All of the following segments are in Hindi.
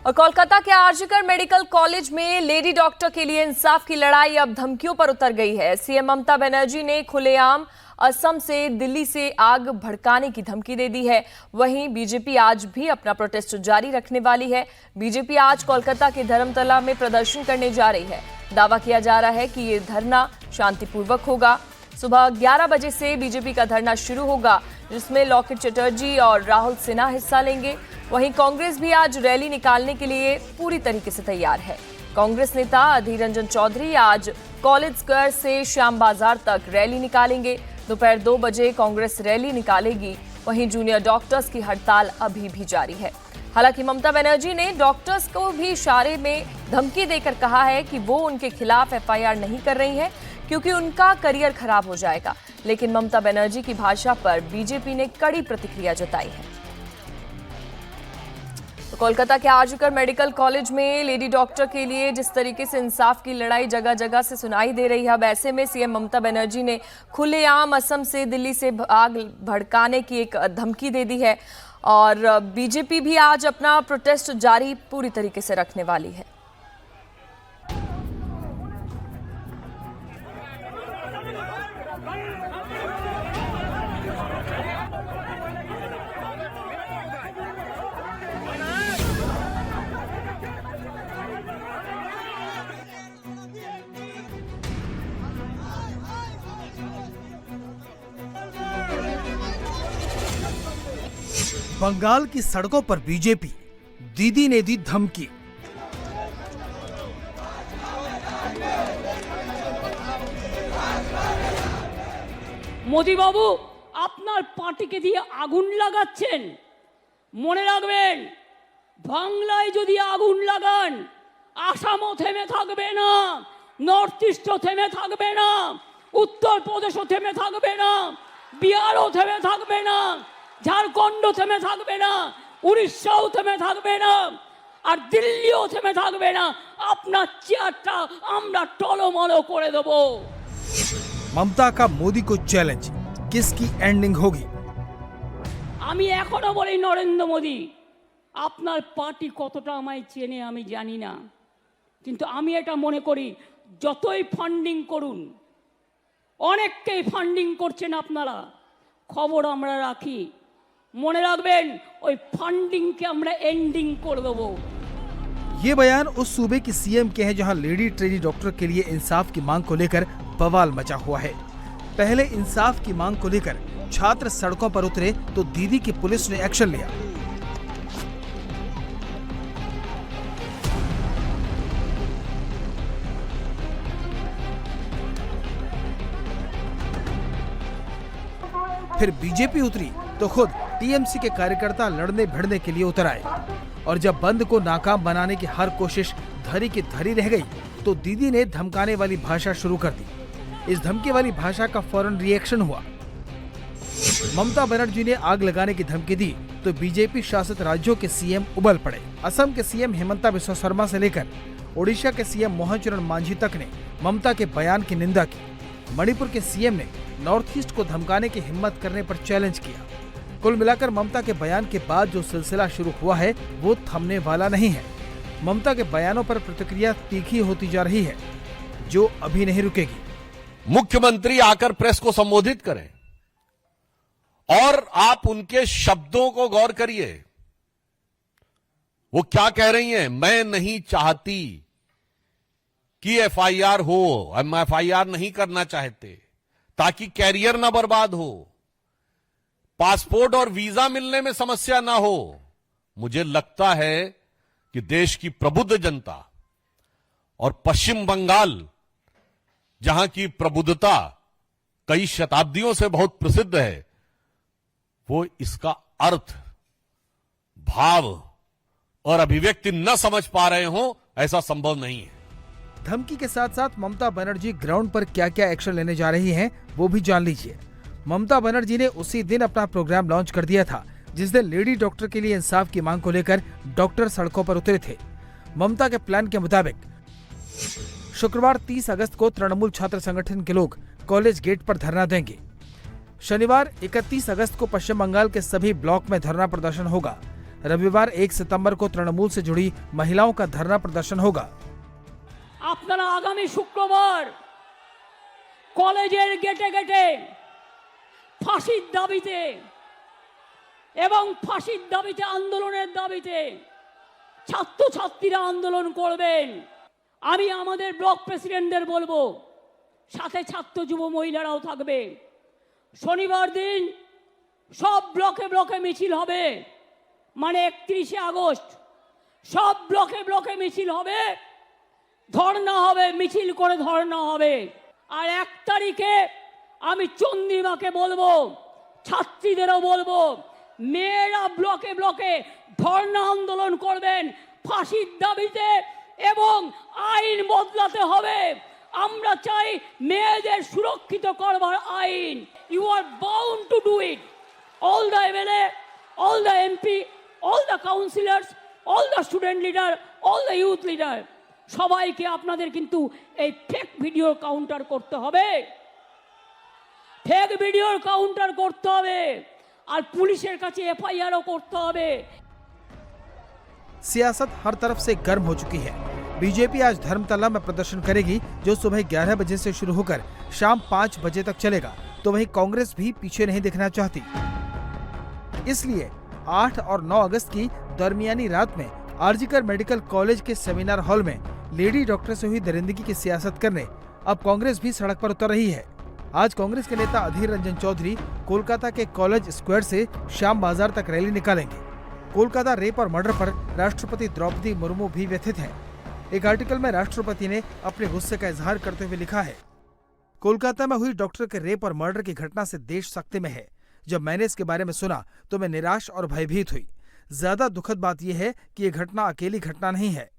और कोलकाता के आरजीकर मेडिकल कॉलेज में लेडी डॉक्टर के लिए इंसाफ की लड़ाई अब धमकियों पर उतर गई है। सीएम ममता बनर्जी ने खुलेआम असम से दिल्ली से आग भड़काने की धमकी दे दी है। वहीं बीजेपी आज भी अपना प्रोटेस्ट जारी रखने वाली है। बीजेपी आज कोलकाता के धर्मतला में प्रदर्शन करने जा रही है। दावा किया जा रहा है कि ये धरना शांतिपूर्वक होगा। सुबह 11 बजे से बीजेपी का धरना शुरू होगा, जिसमें लॉकेट चटर्जी और राहुल सिन्हा हिस्सा लेंगे। वहीं कांग्रेस भी आज रैली निकालने के लिए पूरी तरीके से तैयार है। कांग्रेस नेता अधीर रंजन चौधरी आज कॉलेज स्क्वायर से श्याम बाजार तक रैली निकालेंगे। दोपहर 2 बजे कांग्रेस रैली निकालेगी। वहीं जूनियर डॉक्टर्स की हड़ताल अभी भी जारी है। हालांकि ममता बनर्जी ने डॉक्टर्स को भी इशारे में धमकी देकर कहा है कि वो उनके खिलाफ एफआईआर नहीं कर रही है, क्योंकि उनका करियर खराब हो जाएगा। लेकिन ममता बनर्जी की भाषा पर बीजेपी ने कड़ी प्रतिक्रिया जताई है। तो कोलकाता के आरजीकर मेडिकल कॉलेज में लेडी डॉक्टर के लिए जिस तरीके से इंसाफ की लड़ाई जगह जगह से सुनाई दे रही है, अब ऐसे में सीएम ममता बनर्जी ने खुलेआम असम से दिल्ली से आग भड़काने की एक धमकी दे दी है। और बीजेपी भी आज अपना प्रोटेस्ट जारी पूरी तरीके से रखने वाली है। बंगाल की सड़कों पर बीजेपी, दीदी ने दी धमकी। মোদি বাবু, আপনার পার্টিকে দিয়ে আগুন লাগাচ্ছেন, মনে রাখবেন বাংলায় যদি আগুন লাগান আসামও থেমে থাকবে না, নর্থ ইস্টও থেমে থাকবে না, উত্তরপ্রদেশও থেমে থাকবে না, বিহারও থেমে থাকবে না, ঝাড়খণ্ড থেমে থাকবে না, উড়িষ্যাও থেমে থাকবে না, আর দিল্লিও থেমে থাকবে না। আপনার চেয়ারটা আমরা টলমল করে দেব। ममता का मोदी को चैलेंज, किसकी एंडिंग होगी? আমি এখনো বলি নরেন্দ্র মোদি, আপনার পার্টি কতটা আমায় চেনে আমি জানি না, কিন্তু আমি এটা মনে করি যতই ফান্ডিং করুন, অনেককেই ফান্ডিং করছেন আপনারা, খবর আমরা রাখি। মনে রাখবেন ওই ফান্ডিংকে আমরা এন্ডিং করে দেবো। ये बयान उस सूबे की सीएम के हैं जहां लेडी ट्रेनी डॉक्टर के लिए इंसाफ की मांग को लेकर बवाल मचा हुआ है। पहले इंसाफ की मांग को लेकर छात्र सड़कों पर उतरे तो दीदी की पुलिस ने एक्शन लिया। फिर बीजेपी उतरी तो खुद टीएमसी के कार्यकर्ता लड़ने भिड़ने के लिए उतर आए। और जब बंद को नाकाम बनाने की हर कोशिश धरी की धरी रह गई तो दीदी ने धमकाने वाली भाषा शुरू कर दी। इस धमकी वाली भाषा का फौरन रिएक्शन हुआ। ममता बनर्जी ने आग लगाने की धमकी दी तो बीजेपी शासित राज्यों के सीएम उबल पड़े। असम के सीएम हेमंता बिस्वा शर्मा से लेकर ओडिशा के सीएम मोहन चरण मांझी तक ने ममता के बयान की निंदा की। मणिपुर के सीएम ने नॉर्थ ईस्ट को धमकाने की हिम्मत करने पर चैलेंज किया। कुल मिलाकर ममता के बयान के बाद जो सिलसिला शुरू हुआ है वो थमने वाला नहीं है। ममता के बयानों पर प्रतिक्रिया तीखी होती जा रही है, जो अभी नहीं रुकेगी। मुख्यमंत्री आकर प्रेस को संबोधित करें और आप उनके शब्दों को गौर करिए। वो क्या कह रही हैं? मैं नहीं चाहती कि एफआईआर हो, हम एफआईआर नहीं करना चाहते ताकि कैरियर ना बर्बाद हो, पासपोर्ट और वीजा मिलने में समस्या ना हो। मुझे लगता है कि देश की प्रबुद्ध जनता और पश्चिम बंगाल, जहां की प्रबुद्धता कई शताब्दियों से बहुत प्रसिद्ध है, वो इसका अर्थ, भाव और अभिव्यक्ति न समझ पा रहे हो, ऐसा संभव नहीं है। धमकी के साथ साथ ममता बनर्जी ग्राउंड पर क्या क्या एक्शन लेने जा रही हैं, वो भी जान लीजिए। ममता बनर्जी ने उसी दिन अपना प्रोग्राम लॉन्च कर दिया था जिस दिन लेडी डॉक्टर के लिए इंसाफ की मांग को लेकर डॉक्टर सड़कों पर उतरे थे। ममता के प्लान के मुताबिक शुक्रवार 30 अगस्त को तृणमूल छात्र संगठन के लोग कॉलेज गेट पर धरना देंगे। शनिवार 31 अगस्त को पश्चिम बंगाल के सभी ब्लॉक में धरना प्रदर्शन होगा। रविवार 1 सितंबर को तृणमूल से जुड़ी महिलाओं का धरना प्रदर्शन होगा। আপনারা আগামী শুক্রবার কলেজের গেটে গেটে ফাঁসির দাবিতে এবং ফাঁসির দাবিতে আন্দোলনের দাবিতে ছাত্রছাত্রীরা আন্দোলন করবেন। আমি আমাদের ব্লক প্রেসিডেন্টদের বলবো, সাথে ছাত্র যুব মহিলারাও থাকবে। শনিবার দিন সব ব্লকে ব্লকে মিছিল হবে, মানে 31শে আগস্ট সব ব্লকে ব্লকে মিছিল হবে, ধর্ণা হবে, মিছিল করে ধর্ণা হবে। আর 1 তারিখে আমি চন্দ্রিমাকে বলবো, ছাত্রীদেরও বলবো, মেয়েরা ব্লকে ব্লকে ধর্ণা আন্দোলন করবেন ফাঁসির দাবিতে এবং আইন বদলাতে হবে। আমরা চাই মেয়েদের সুরক্ষিত করবার আইন। You are bound to do it. All the MLA, all the MP, all the councillors, all the student leader, all the youth leader, সবাইকে আপনাদের কিন্তু এই ফেক ভিডিওর কাউন্টার করতে হবে, ফেক ভিডিওর কাউন্টার করতে হবে, আর পুলিশের কাছে এফআইআরও করতে হবে। सियासत हर तरफ से गर्म हो चुकी है। बीजेपी आज धर्मतला में प्रदर्शन करेगी, जो सुबह 11 बजे से शुरू होकर शाम 5 बजे तक चलेगा। तो वहीं कांग्रेस भी पीछे नहीं दिखना चाहती। इसलिए 8 और 9 अगस्त की दरमियानी रात में आरजीकर मेडिकल कॉलेज के सेमिनार हॉल में लेडी डॉक्टर से हुई दरिंदगी की सियासत करने अब कांग्रेस भी सड़क पर उतर रही है। आज कांग्रेस के नेता अधीर रंजन चौधरी कोलकाता के कॉलेज स्क्वायर से श्याम बाजार तक रैली निकालेंगे। कोलकाता रेप और मर्डर पर राष्ट्रपति द्रौपदी मुर्मू भी व्यथित हैं। एक आर्टिकल में राष्ट्रपति ने अपने गुस्से का इजहार करते हुए लिखा है, कोलकाता में हुई डॉक्टर के रेप और मर्डर की घटना से देश सख्ते में है। जब मैंने इसके बारे में सुना तो मैं निराश और भयभीत हुई। ज्यादा दुखद बात यह है कि ये घटना अकेली घटना नहीं है,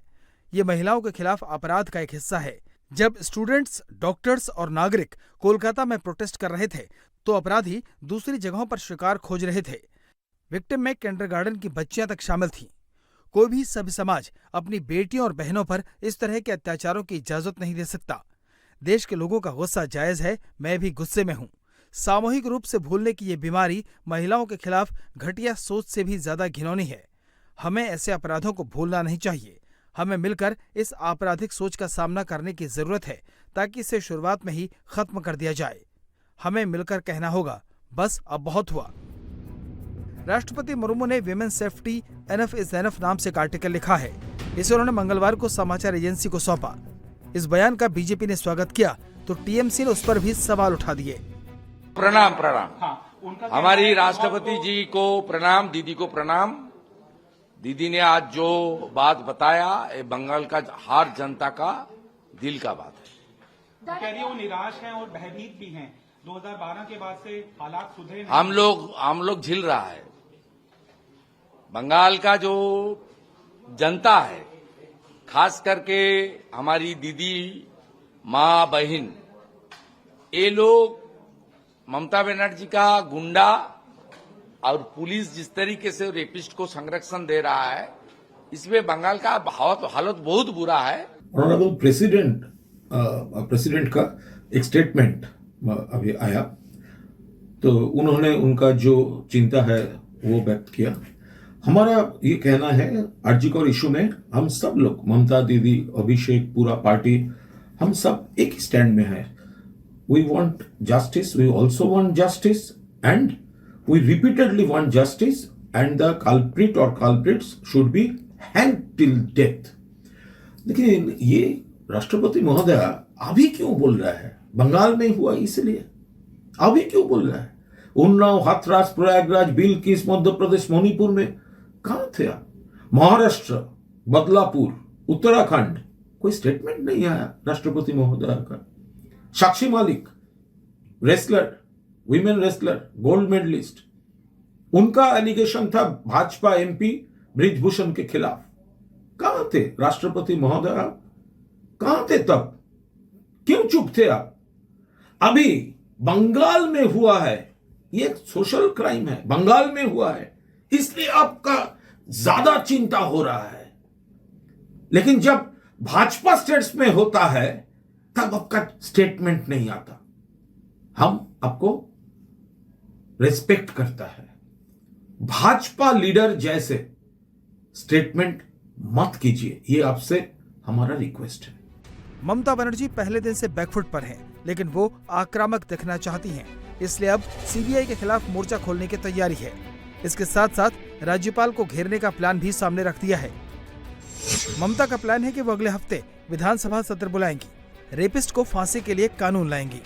ये महिलाओं के खिलाफ अपराध का एक हिस्सा है। जब स्टूडेंट्स, डॉक्टर्स और नागरिक कोलकाता में प्रोटेस्ट कर रहे थे तो अपराधी दूसरी जगहों पर शिकार खोज रहे थे। विक्टिम में किंडरगार्टन की बच्चियां तक शामिल थीं। कोई भी सभ्य समाज अपनी बेटियों और बहनों पर इस तरह के अत्याचारों की इजाजत नहीं दे सकता। देश के लोगों का गुस्सा जायज है, मैं भी गुस्से में हूं। सामूहिक रूप से भूलने की ये बीमारी महिलाओं के खिलाफ घटिया सोच से भी ज्यादा घिनौनी है। हमें ऐसे अपराधों को भूलना नहीं चाहिए। हमें मिलकर इस आपराधिक सोच का सामना करने की जरूरत है, ताकि इसे शुरुआत में ही खत्म कर दिया जाए। हमें मिलकर कहना होगा, बस अब बहुत हुआ। राष्ट्रपति मुर्मू ने women safety enough is enough नाम से एक आर्टिकल लिखा है। इसे उन्होंने मंगलवार को समाचार एजेंसी को सौंपा। इस बयान का बीजेपी ने स्वागत किया तो टीएमसी ने उस पर भी सवाल उठा दिए। प्रणाम प्रणाम। हमारी राष्ट्रपति जी को प्रणाम, दीदी को प्रणाम। दीदी ने आज जो बात बताया, ये बंगाल का हर जनता का दिल का बात है। कह रही है वो निराश हैं और भयभीत भी हैं। 2012 के बाद से हालात सुधरे नहीं। हम लोग झिल रहा है। बंगाल का जो जनता है, खास करके हमारी दीदी, माँ, बहन, ये लोग ममता बनर्जी का गुंडा और पुलिस जिस तरीके से रेपिस्ट को संरक्षण दे रहा है, इसमें बंगाल का हालत बहुत बुरा है। ऑनरेबल प्रेसिडेंट का एक स्टेटमेंट अभी आया, तो उन्होंने उनका जो चिंता है वो व्यक्त किया। हमारा ये कहना है, आरजीकर इशू में हम सब लोग, ममता दीदी, अभिषेक, पूरा पार्टी, हम सब एक स्टैंड में है। We want justice, we also want justice and we repeatedly want justice and the culprit और culprits should be hang till death. लेकिन ये राष्ट्रपति महोदय अभी क्यों बोल रहा है? बंगाल में हुआ इसलिए अभी क्यों बोल रहा है? उन्नाव, हाथरस, प्रयागराज, बिलकिस, मध्य प्रदेश, मणिपुर में कहां थे आप? महाराष्ट्र, बदलापुर, उत्तराखंड, कोई स्टेटमेंट नहीं आया राष्ट्रपति महोदय का। Sakshi Malik, wrestler, women wrestler, gold medallist, उनका एलिगेशन था भाजपा एमपी ब्रिजभूषण के खिलाफ। कहां थे राष्ट्रपति महोदय? कहां थे तब? क्यों चुप थे आप? अभी बंगाल में हुआ है, ये सोशल क्राइम है, बंगाल में हुआ है, इसलिए आपका ज्यादा चिंता हो रहा है। लेकिन जब भाजपा स्टेट्स में होता है तब आपका स्टेटमेंट नहीं आता। हम आपको रिस्पेक्ट करता है। भाजपा लीडर जैसे स्टेटमेंट मत कीजिए, ये आपसे हमारा रिक्वेस्ट है। ममता बनर्जी पहले दिन से बैकफुट पर हैं, लेकिन वो आक्रामक दिखना चाहती हैं, इसलिए अब सीबीआई के खिलाफ मोर्चा खोलने की तैयारी है। इसके साथ साथ राज्यपाल को घेरने का प्लान भी सामने रख दिया है। ममता का प्लान है कि वो अगले हफ्ते विधानसभा सत्र बुलाएंगी, रेपिस्ट को फांसी के लिए कानून लाएंगी,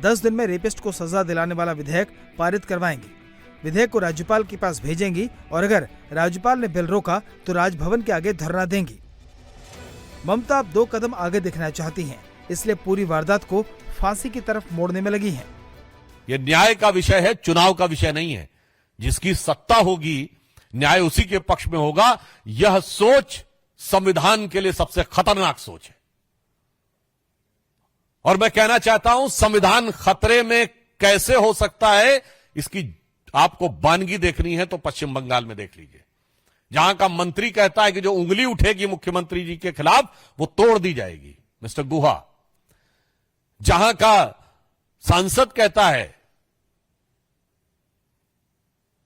10 दिन में रेपिस्ट को सजा दिलाने वाला विधेयक पारित करवाएंगी, विधेयक को राज्यपाल के पास भेजेंगी और अगर राज्यपाल ने बिल रोका तो राजभवन के आगे धरना देंगी। ममता अब 2 कदम आगे दिखना चाहती हैं, इसलिए पूरी वारदात को फांसी की तरफ मोड़ने में लगी हैं। ये न्याय का विषय है, चुनाव का विषय नहीं है। जिसकी सत्ता होगी न्याय उसी के पक्ष में होगा। यह सोच संविधान के लिए सबसे खतरनाक सोच है और मैं कहना चाहता हूं संविधान खतरे में कैसे हो सकता है, इसकी आपको वानगी देखनी है तो पश्चिम बंगाल में देख लीजिए, जहां का मंत्री कहता है कि जो उंगली उठेगी मुख्यमंत्री जी के खिलाफ वो तोड़ दी जाएगी, मिस्टर गुहा। जहां का सांसद कहता है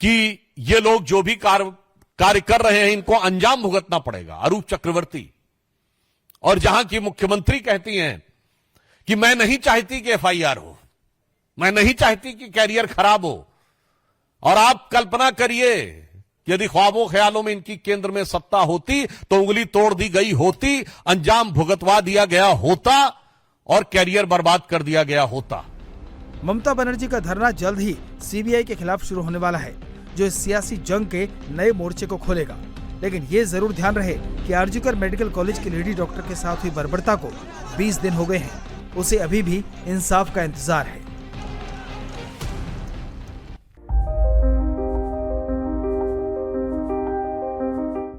कि ये लोग जो भी कार्य कर रहे हैं इनको अंजाम भुगतना पड़ेगा, अरूप चक्रवर्ती। और जहां की मुख्यमंत्री कहती हैं कि मैं नहीं चाहती कि एफआईआर हो, मैं नहीं चाहती कि कैरियर खराब हो। और आप कल्पना करिए यदि ख्वाबों ख्यालों में इनकी केंद्र में सत्ता होती तो उंगली तोड़ दी गई होती, अंजाम भुगतवा दिया गया होता और कैरियर बर्बाद कर दिया गया होता। ममता बनर्जी का धरना जल्द ही सीबीआई के खिलाफ शुरू होने वाला है, जो इस सियासी जंग के नए मोर्चे को खोलेगा। लेकिन ये जरूर ध्यान रहे कि आरजीकर मेडिकल कॉलेज की लेडी डॉक्टर के साथ हुई बर्बरता को 20 दिन हो गए हैं, उसे अभी भी इंसाफ का इंतजार है।